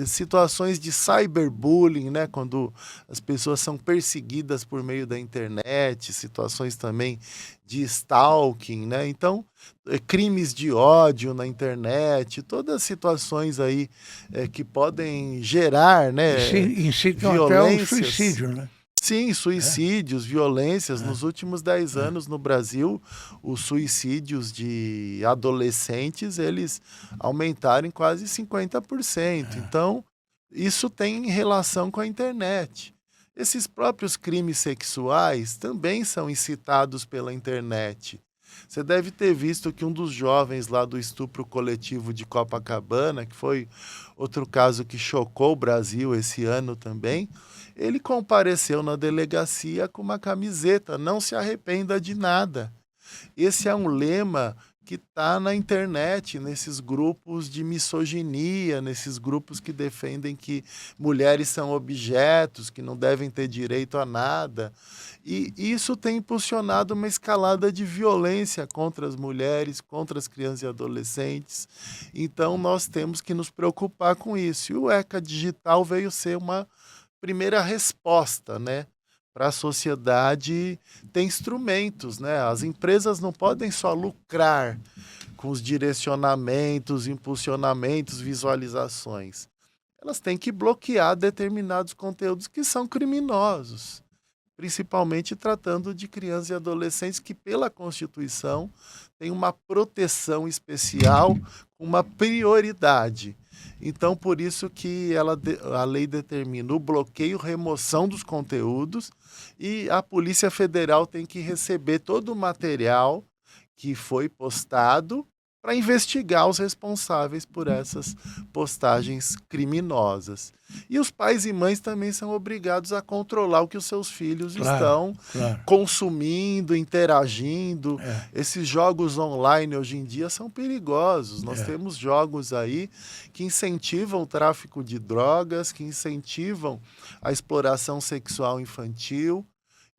situações de cyberbullying, né, quando as pessoas são perseguidas por meio da internet, situações também de stalking, né? Então, crimes de ódio na internet, todas as situações aí que podem gerar, né, incitam violências. Até o suicídio, né? Sim, suicídios, violências. Nos últimos 10 anos no Brasil, os suicídios de adolescentes, eles aumentaram em quase 50%. Então, isso tem relação com a internet. Esses próprios crimes sexuais também são incitados pela internet. Você deve ter visto que um dos jovens lá do estupro coletivo de Copacabana, que foi outro caso que chocou o Brasil esse ano também, ele compareceu na delegacia com uma camiseta, não se arrependa de nada. Esse é um lema que está na internet, nesses grupos de misoginia, nesses grupos que defendem que mulheres são objetos, que não devem ter direito a nada. E isso tem impulsionado uma escalada de violência contra as mulheres, contra as crianças e adolescentes. Então, nós temos que nos preocupar com isso. E o ECA Digital veio ser uma primeira resposta, né? Para a sociedade ter instrumentos, né? As empresas não podem só lucrar com os direcionamentos, impulsionamentos, visualizações. Elas têm que bloquear determinados conteúdos que são criminosos, principalmente tratando de crianças e adolescentes que, pela Constituição, têm uma proteção especial, uma prioridade. Então, por isso que a lei determina o bloqueio, remoção dos conteúdos, e a Polícia Federal tem que receber todo o material que foi postado para investigar os responsáveis por essas postagens criminosas. E os pais e mães também são obrigados a controlar o que os seus filhos estão consumindo, interagindo. Esses jogos online hoje em dia são perigosos. Nós temos jogos aí que incentivam o tráfico de drogas, que incentivam a exploração sexual infantil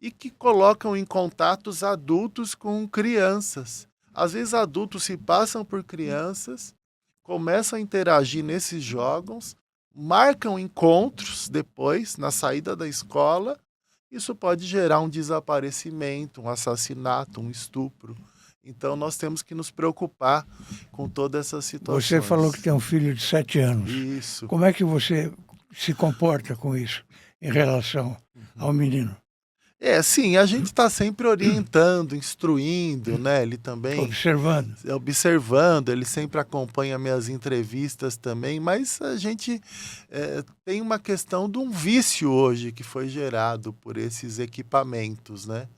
e que colocam em contatos adultos com crianças. Às vezes adultos se passam por crianças, começam a interagir nesses jogos, marcam encontros depois, na saída da escola. Isso pode gerar um desaparecimento, um assassinato, um estupro. Então, nós temos que nos preocupar com todas essas situações. Você falou que tem um filho de 7 anos. Isso. Como é que você se comporta com isso em relação ao menino? Sim, a gente está sempre orientando, instruindo, né? Ele também... Observando, ele sempre acompanha minhas entrevistas também, mas a gente tem uma questão de um vício hoje que foi gerado por esses equipamentos, né?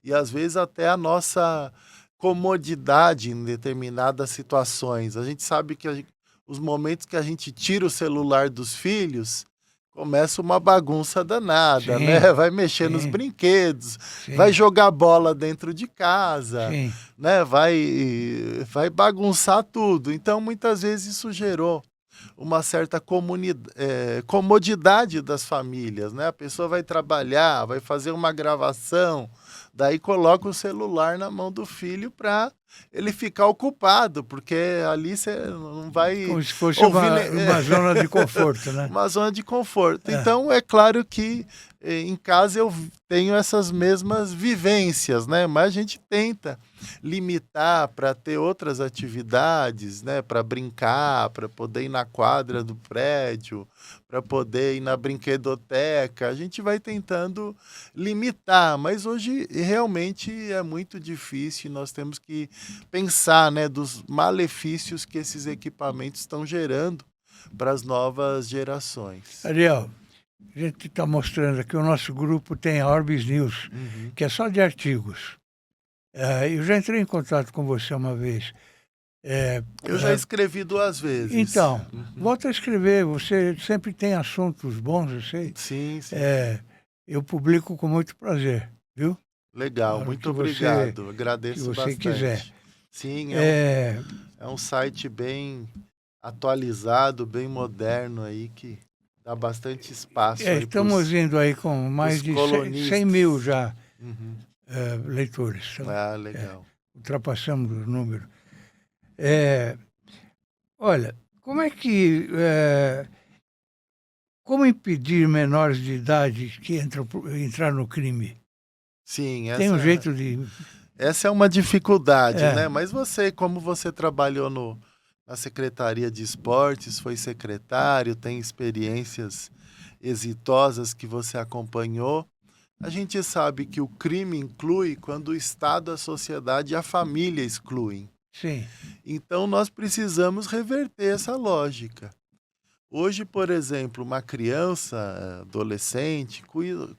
E às vezes até a nossa comodidade em determinadas situações. A gente sabe que os momentos que a gente tira o celular dos filhos, começa uma bagunça danada, Sim, né? Vai mexer nos sim, brinquedos, sim, vai jogar bola dentro de casa, sim. né? Vai bagunçar tudo. Então, muitas vezes isso gerou uma certa comodidade das famílias, né? A pessoa vai trabalhar, vai fazer uma gravação, daí coloca o celular na mão do filho para ele ficar ocupado, porque ali você não vai Como se fosse ouvir uma zona de conforto, né? uma zona de conforto. É. Então, é claro que em casa eu tenho essas mesmas vivências, né? Mas a gente tenta limitar para ter outras atividades, né? Para brincar, para poder ir na quadra do prédio, para poder ir na brinquedoteca. A gente vai tentando limitar, mas hoje realmente é muito difícil. Nós temos que pensar, né, dos malefícios que esses equipamentos estão gerando para as novas gerações. Ariel, a gente está mostrando aqui, o nosso grupo tem a Orbis News, que é só de artigos. Eu já entrei em contato com você uma vez. Eu já escrevi 2 vezes. Então, volta a escrever. Você sempre tem assuntos bons, eu sei. Sim, sim. Eu publico com muito prazer, viu? Legal, Claro muito que obrigado. Agradeço que você bastante. quiser. Sim, É, é um site bem atualizado, bem moderno aí, que dá bastante espaço aí estamos indo aí com mais de 100 mil já Uhum. leitores. Ah, legal. Ultrapassamos o número. Olha, como é que... como impedir menores de idade que entrar no crime? Sim, Tem um jeito de... essa é uma dificuldade, né? Mas você, como você trabalhou na Secretaria de Esportes, foi secretário, tem experiências exitosas que você acompanhou, a gente sabe que o crime inclui quando o Estado, a sociedade e a família excluem. Sim. Então, nós precisamos reverter essa lógica. Hoje, por exemplo, uma criança, adolescente,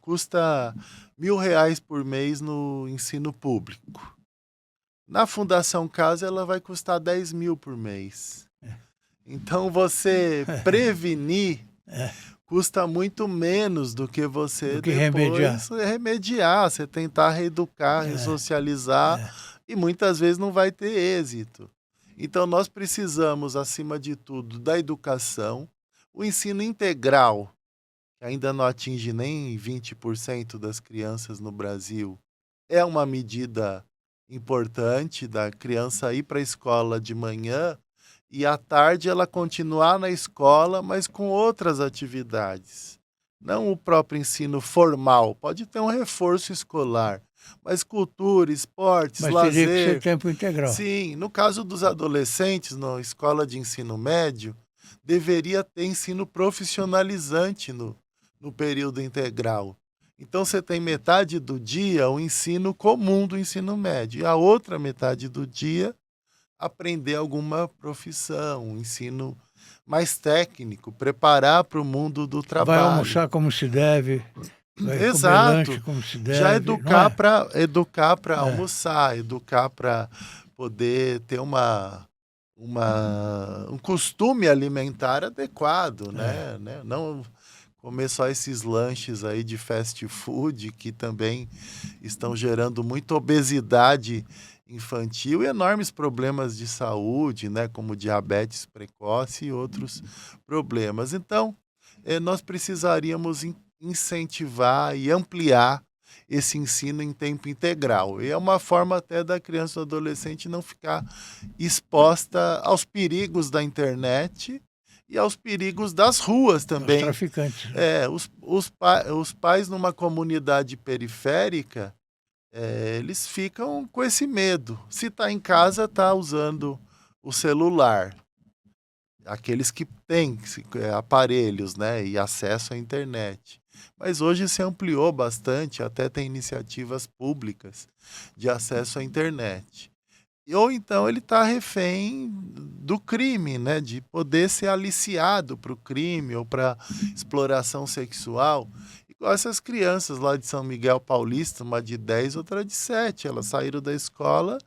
custa R$ 1.000 por mês no ensino público. Na Fundação Casa, ela vai custar 10 mil por mês. Então, você prevenir custa muito menos do que você depois remediar. Você tentar reeducar, ressocializar, e muitas vezes não vai ter êxito. Então, nós precisamos, acima de tudo, da educação, o ensino integral, que ainda não atinge nem 20% das crianças no Brasil, é uma medida importante da criança ir para a escola de manhã e à tarde ela continuar na escola, mas com outras atividades. Não o próprio ensino formal, pode ter um reforço escolar, mas cultura, esportes, mas lazer... Mas teria que ser tempo integral. Sim, no caso dos adolescentes, na escola de ensino médio, deveria ter ensino profissionalizante no período integral. Então, você tem metade do dia o ensino comum do ensino médio, e a outra metade do dia aprender alguma profissão, um ensino mais técnico, preparar para o mundo do trabalho. Vai almoçar como se deve, vai comer lanche como se deve. Já educar para almoçar, educar para poder ter um costume alimentar adequado, né? Não comer só esses lanches aí de fast food que também estão gerando muita obesidade infantil e enormes problemas de saúde, né? Como diabetes precoce e outros problemas. Então, nós precisaríamos incentivar e ampliar esse ensino em tempo integral. E é uma forma até da criança ou adolescente não ficar exposta aos perigos da internet e aos perigos das ruas também. Os traficantes. Os pais numa comunidade periférica, eles ficam com esse medo. Se está em casa, está usando o celular. Aqueles que têm aparelhos, né, e acesso à internet. Mas hoje se ampliou bastante, até tem iniciativas públicas de acesso à internet. Ou então ele está refém do crime, né? De poder ser aliciado para o crime ou para exploração sexual. Igual essas crianças lá de São Miguel Paulista, uma de 10, outra de 7. Elas saíram da escola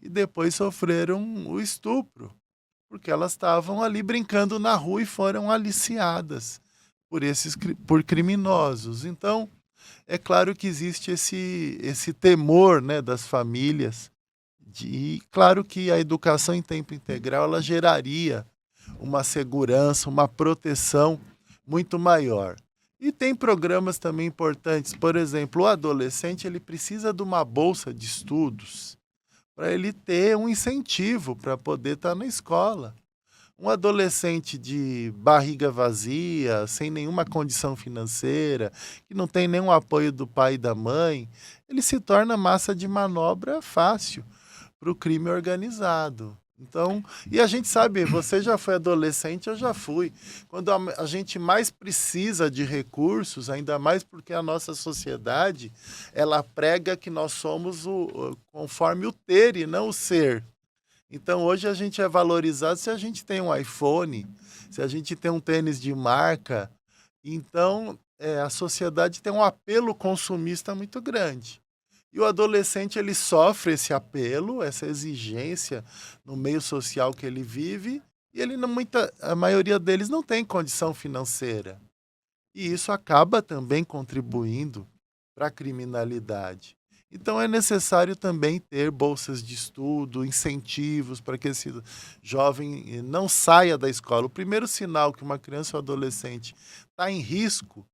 e depois sofreram o estupro. porque elas estavam ali brincando na rua e foram aliciadas por criminosos. Então, é claro que existe esse temor, né, das famílias. E claro que a educação em tempo integral ela geraria uma segurança, uma proteção muito maior. E tem programas também importantes. Por exemplo, o adolescente ele precisa de uma bolsa de estudos para ele ter um incentivo para poder estar na escola. Um adolescente de barriga vazia, sem nenhuma condição financeira, que não tem nenhum apoio do pai e da mãe, ele se torna massa de manobra fácil para o crime organizado. Então, e a gente sabe, você já foi adolescente, eu já fui. Quando a gente mais precisa de recursos, ainda mais porque a nossa sociedade, ela prega que nós somos conforme o ter e não o ser. Então, hoje a gente é valorizado se a gente tem um iPhone, se a gente tem um tênis de marca. Então, a sociedade tem um apelo consumista muito grande. E o adolescente ele sofre esse apelo, essa exigência no meio social que ele vive, e ele a maioria deles não tem condição financeira. E isso acaba também contribuindo para a criminalidade. Então é necessário também ter bolsas de estudo, incentivos para que esse jovem não saia da escola. O primeiro sinal que uma criança ou adolescente está em risco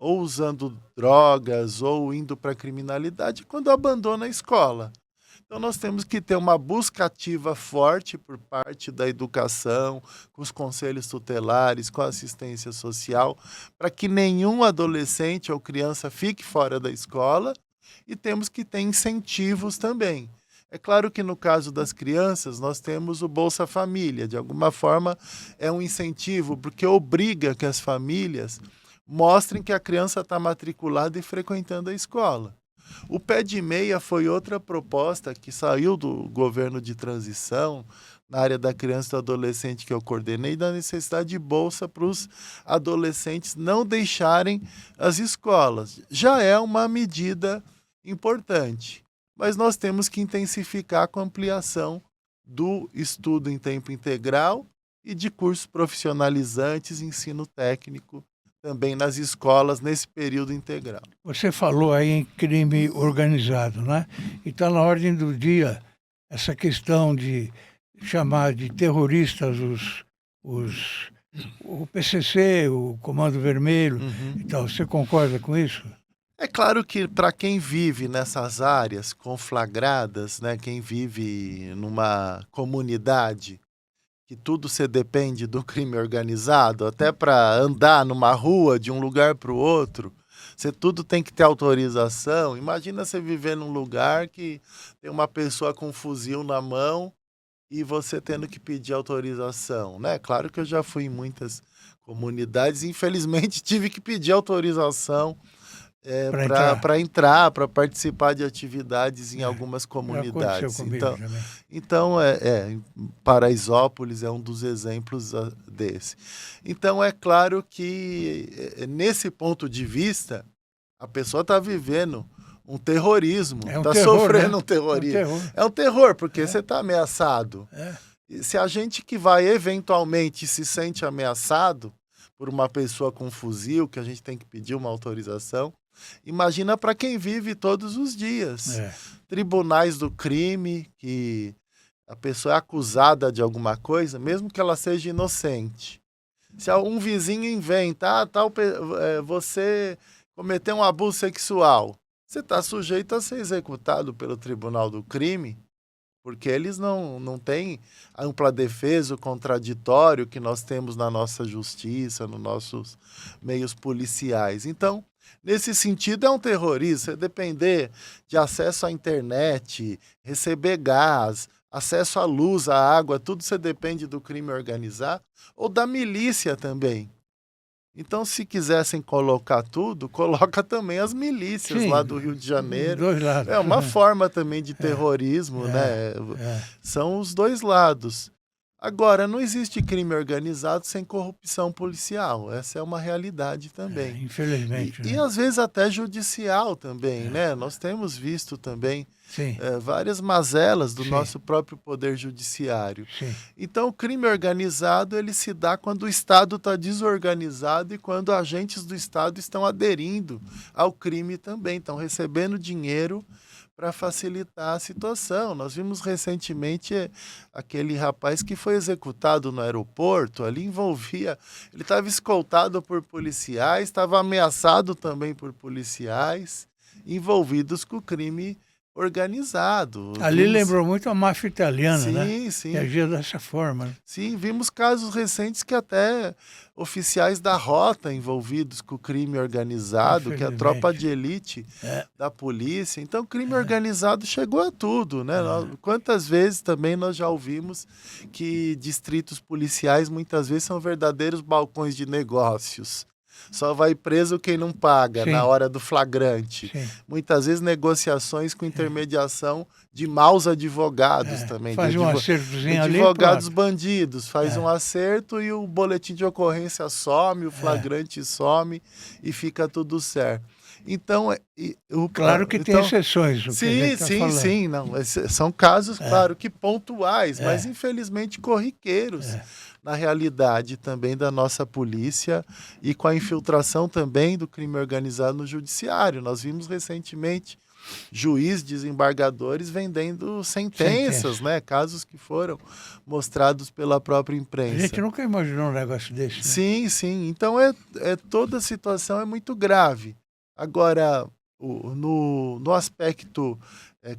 ou usando drogas, ou indo para a criminalidade, quando abandona a escola. Então, nós temos que ter uma busca ativa forte por parte da educação, com os conselhos tutelares, com a assistência social, para que nenhum adolescente ou criança fique fora da escola, e temos que ter incentivos também. É claro que no caso das crianças, nós temos o Bolsa Família. De alguma forma, é um incentivo, porque obriga que as famílias mostrem que a criança está matriculada e frequentando a escola. O Pé de Meia foi outra proposta que saiu do governo de transição, na área da criança e do adolescente que eu coordenei, da necessidade de bolsa para os adolescentes não deixarem as escolas. Já é uma medida importante, mas nós temos que intensificar com a ampliação do estudo em tempo integral e de cursos profissionalizantes, ensino técnico, também nas escolas, nesse período integral. Você falou aí em crime organizado, né? E está na ordem do dia essa questão de chamar de terroristas o PCC, o Comando Vermelho e tal. Você concorda com isso? É claro que para quem vive nessas áreas conflagradas, né, quem vive numa comunidade, que tudo se depende do crime organizado, até para andar numa rua de um lugar para o outro, você tudo tem que ter autorização. Imagina você viver num lugar que tem uma pessoa com um fuzil na mão e você tendo que pedir autorização, né? Claro que eu já fui em muitas comunidades e infelizmente tive que pedir autorização para entrar, para participar de atividades em algumas comunidades. Então Paraisópolis é um dos exemplos desse. Então é claro que nesse ponto de vista a pessoa está vivendo um terrorismo, está sofrendo, né? Um terrorismo. É um terror, porque você está ameaçado. Se a gente que vai eventualmente se sente ameaçado por uma pessoa com um fuzil, que a gente tem que pedir uma autorização, imagina para quem vive todos os dias. Tribunais do crime, que a pessoa é acusada de alguma coisa, mesmo que ela seja inocente. Se um vizinho inventa, você cometeu um abuso sexual, você está sujeito a ser executado pelo Tribunal do Crime, porque eles não têm a ampla defesa, o contraditório que nós temos na nossa justiça, nos nossos meios policiais. Então, nesse sentido, é um terrorismo. Você depender de acesso à internet, receber gás, acesso à luz, à água, tudo você depende do crime organizado ou da milícia também. Então, se quisessem colocar tudo, coloca também as milícias. Sim, lá do Rio de Janeiro. Dois lados. É uma forma também de terrorismo, né? São os dois lados. Agora, não existe crime organizado sem corrupção policial. Essa é uma realidade também. Infelizmente. E às vezes até judicial também, né? Nós temos visto também Sim, várias mazelas do sim, nosso próprio poder judiciário. sim. Então, o crime organizado ele se dá quando o Estado está desorganizado e quando agentes do Estado estão aderindo ao crime também, estão recebendo dinheiro para facilitar a situação. Nós vimos recentemente aquele rapaz que foi executado no aeroporto, ali envolvia, ele estava escoltado por policiais, estava ameaçado também por policiais, envolvidos com o crime organizado. Ali lembrou muito a máfia italiana, né? Sim, Que sim. agia dessa forma, né? Sim, vimos casos recentes que até oficiais da rota envolvidos com o crime organizado, que é a tropa de elite da polícia. Então, o crime organizado chegou a tudo, né? Quantas vezes também nós já ouvimos que distritos policiais muitas vezes são verdadeiros balcões de negócios. Só vai preso quem não paga Sim. na hora do flagrante. Sim. Muitas vezes negociações com intermediação de maus advogados também. Faz um acertozinho ali. Advogados bandidos, faz um acerto e o boletim de ocorrência some, o flagrante some e fica tudo certo. Então, Claro que tem exceções. Sim, não, são casos, claro, que pontuais, mas infelizmente corriqueiros na realidade também da nossa polícia e com a infiltração também do crime organizado no judiciário. Nós vimos recentemente juiz, desembargadores vendendo sentenças, né? Casos que foram mostrados pela própria imprensa. A gente nunca imaginou um negócio desse. Né? Sim, sim. Então, toda a situação é muito grave. Agora, no aspecto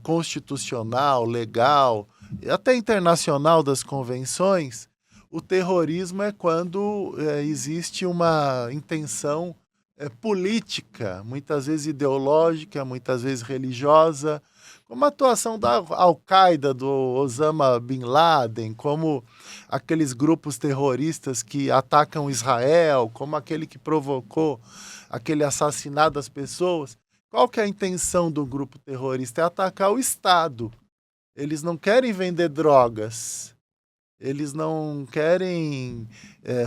constitucional, legal, até internacional das convenções, o terrorismo é quando existe uma intenção política, muitas vezes ideológica, muitas vezes religiosa, como a atuação da Al-Qaeda, do Osama Bin Laden, como aqueles grupos terroristas que atacam Israel, como aquele que provocou aquele assassinato das pessoas. Qual que é a intenção do grupo terrorista? É atacar o Estado. Eles não querem vender drogas. Eles não querem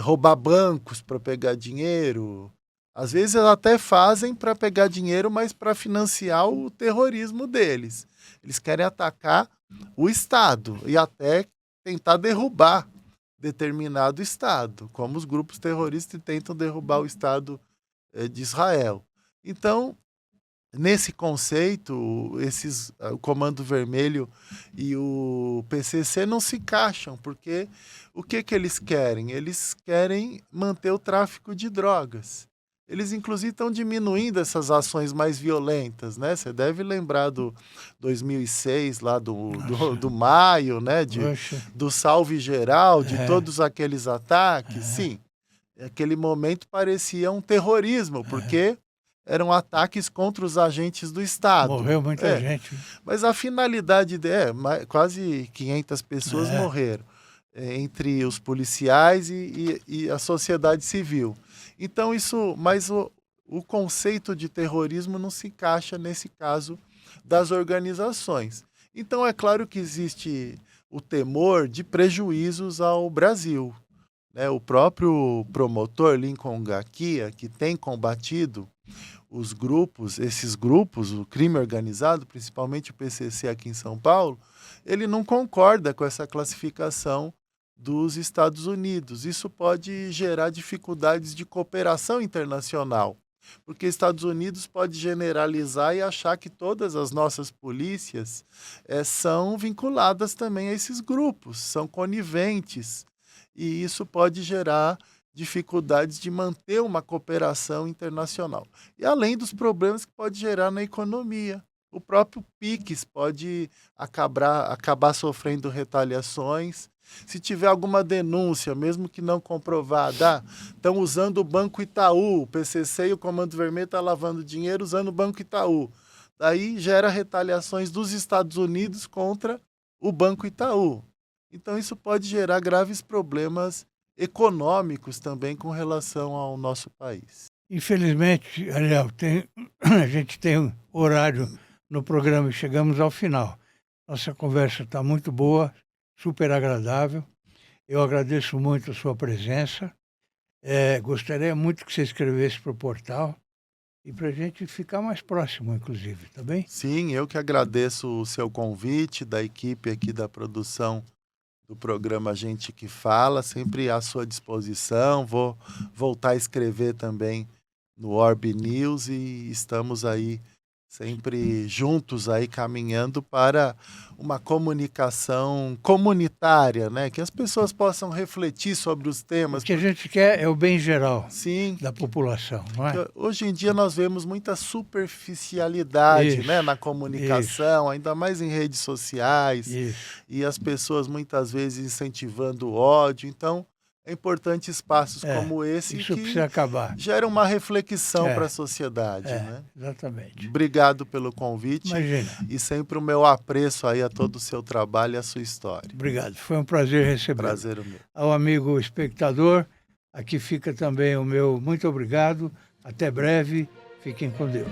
roubar bancos para pegar dinheiro. Às vezes eles até fazem para pegar dinheiro, mas para financiar o terrorismo deles. Eles querem atacar o Estado e até tentar derrubar determinado Estado, como os grupos terroristas tentam derrubar o Estado de Israel. Então, nesse conceito, o Comando Vermelho e o PCC não se encaixam, porque o que eles querem? Eles querem manter o tráfico de drogas. Eles, inclusive, estão diminuindo essas ações mais violentas, né? Você deve lembrar do 2006, lá do maio, né? Do salve geral, de todos aqueles ataques. Sim, aquele momento parecia um terrorismo, porque eram ataques contra os agentes do Estado. Morreu muita gente. Mas a finalidade quase 500 pessoas morreram entre os policiais e a sociedade civil. Então, mas o conceito de terrorismo não se encaixa nesse caso das organizações. Então, é claro que existe o temor de prejuízos ao Brasil. Né? O próprio promotor Lincoln Gakia, que tem combatido esses grupos, o crime organizado, principalmente o PCC aqui em São Paulo, ele não concorda com essa classificação dos Estados Unidos. Isso pode gerar dificuldades de cooperação internacional, porque Estados Unidos pode generalizar e achar que todas as nossas polícias são vinculadas também a esses grupos, são coniventes, e isso pode gerar dificuldades de manter uma cooperação internacional. E além dos problemas que pode gerar na economia. O próprio PIX pode acabar sofrendo retaliações. Se tiver alguma denúncia, mesmo que não comprovada, estão usando o Banco Itaú, o PCC e o Comando Vermelho estão lavando dinheiro usando o Banco Itaú. Daí gera retaliações dos Estados Unidos contra o Banco Itaú. Então isso pode gerar graves problemas econômicos também com relação ao nosso país. Infelizmente, Ariel, a gente tem horário no programa e chegamos ao final. Nossa conversa está muito boa, super agradável. Eu agradeço muito a sua presença. Gostaria muito que você escrevesse para o portal, e para a gente ficar mais próximo, inclusive, tá bem? Sim, eu que agradeço o seu convite, da equipe aqui da produção do programa Gente que Fala, sempre à sua disposição. Vou voltar a escrever também no Orb News e estamos aí sempre juntos aí caminhando para uma comunicação comunitária, né? Que as pessoas possam refletir sobre os O temas. que a gente quer é o bem geral Sim, da população, não é? hoje em dia nós vemos muita superficialidade, Isso, né, na comunicação, ainda mais em redes sociais, Isso. e as pessoas muitas vezes incentivando o ódio. Então, é importante espaços como esse Isso que precisa acabar. geram uma reflexão É, para a sociedade, né? Exatamente. Obrigado pelo convite Imagina. e sempre o meu apreço aí a todo o seu trabalho e a sua história. Obrigado. Foi um prazer recebê-lo. Prazer o meu. Ao amigo espectador, aqui fica também o meu muito obrigado. Até breve. Fiquem com Deus.